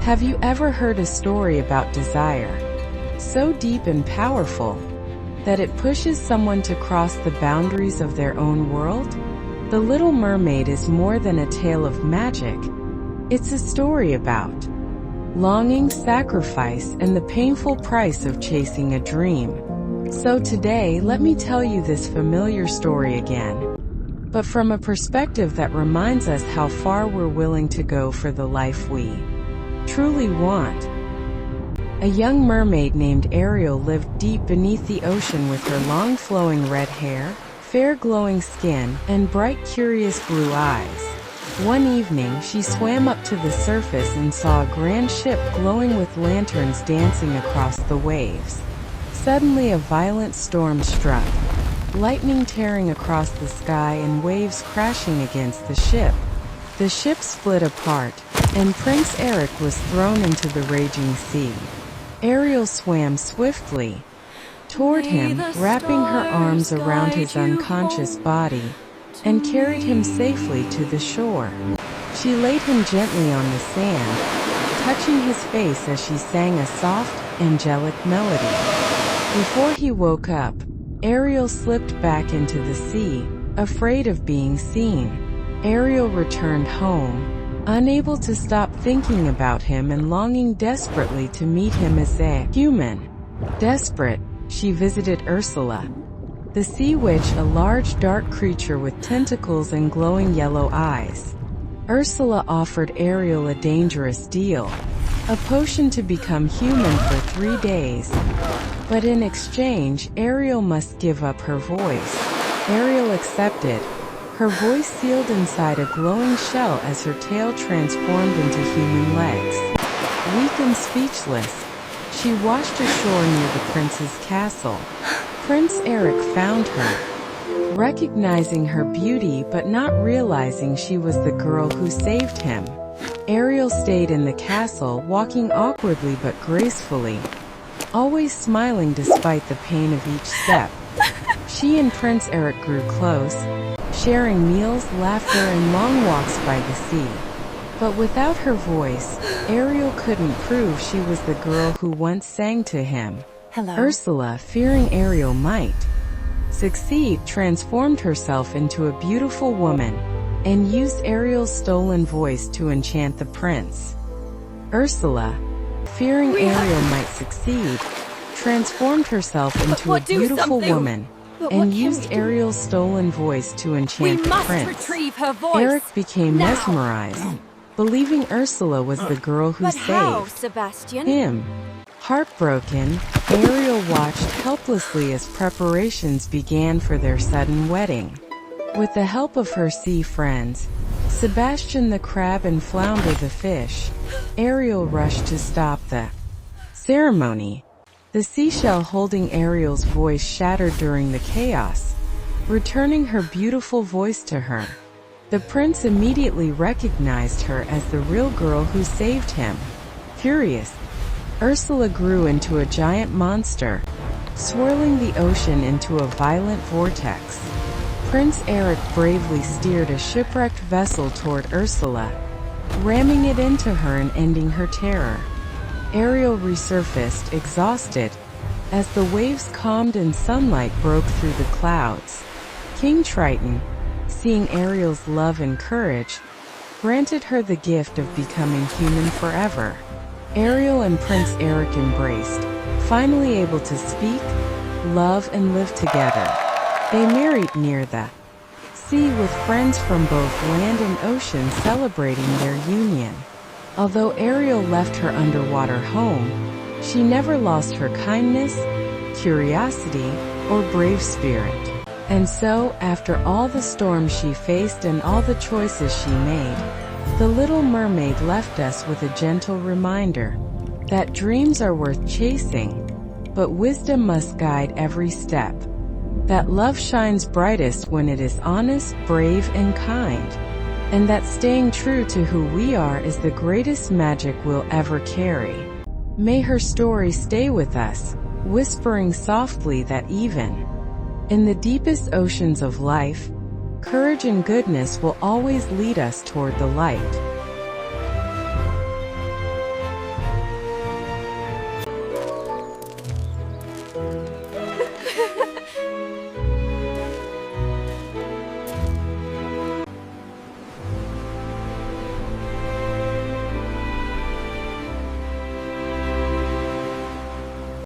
Have you ever heard a story about desire, so deep and powerful that it pushes someone to cross the boundaries of their own world? The Little Mermaid is more than a tale of magic. It's a story about longing, sacrifice, and the painful price of chasing a dream. So today, let me tell you this familiar story again, but from a perspective that reminds us how far we're willing to go for the life we truly want. A young mermaid named Ariel lived deep beneath the ocean with her long flowing red hair, fair glowing skin, and bright curious blue eyes. One evening she swam up to the surface and saw a grand ship glowing with lanterns dancing across the waves. Suddenly a violent storm struck, lightning tearing across the sky and waves crashing against the ship. The ship split apart, and Prince Eric was thrown into the raging sea. Ariel swam swiftly toward him, wrapping her arms around his unconscious body, and carried him safely to the shore. She laid him gently on the sand, touching his face as she sang a soft, angelic melody. Before he woke up, Ariel slipped back into the sea, afraid of being seen. Ariel returned home, unable to stop thinking about him and longing desperately to meet him as a human. Desperate, she visited Ursula, the sea witch, a large dark creature with tentacles and glowing yellow eyes. Ursula offered Ariel a dangerous deal, a potion to become human for 3 days. But in exchange, Ariel must give up her voice. Ariel accepted, her voice sealed inside a glowing shell as her tail transformed into human legs. Weak and speechless, she washed ashore near the prince's castle. Prince Eric found her, recognizing her beauty but not realizing she was the girl who saved him. Ariel stayed in the castle, walking awkwardly but gracefully, always smiling despite the pain of each step. She and Prince Eric grew close, sharing meals, laughter, and long walks by the sea. But without her voice, Ariel couldn't prove she was the girl who once sang to him. Hello. Ursula, fearing Ariel might succeed, transformed herself into a beautiful woman and used Ariel's stolen voice to enchant the prince. Ursula, fearing Ariel might succeed, transformed herself into a beautiful woman and used Ariel's stolen voice to enchant the prince. Retrieve her voice. Eric became mesmerized, believing Ursula was the girl who saved Sebastian? him. Heartbroken, Ariel watched helplessly as preparations began for their sudden wedding. With the help of her sea friends, Sebastian the crab and Flounder the fish, Ariel rushed to stop the ceremony. The seashell holding Ariel's voice shattered during the chaos, returning her beautiful voice to her. The prince immediately recognized her as the real girl who saved him. Furious, Ursula grew into a giant monster, swirling the ocean into a violent vortex. Prince Eric bravely steered a shipwrecked vessel toward Ursula, ramming it into her and ending her terror. Ariel resurfaced, exhausted, as the waves calmed and sunlight broke through the clouds. King Triton, seeing Ariel's love and courage, granted her the gift of becoming human forever. Ariel and Prince Eric embraced, finally able to speak, love, and live together. They married near the sea with friends from both land and ocean celebrating their union. Although Ariel left her underwater home, she never lost her kindness, curiosity, or brave spirit. And so, after all the storms she faced and all the choices she made, the Little Mermaid left us with a gentle reminder that dreams are worth chasing, but wisdom must guide every step. That love shines brightest when it is honest, brave, and kind. And that staying true to who we are is the greatest magic we'll ever carry. May her story stay with us, whispering softly that even in the deepest oceans of life, courage and goodness will always lead us toward the light.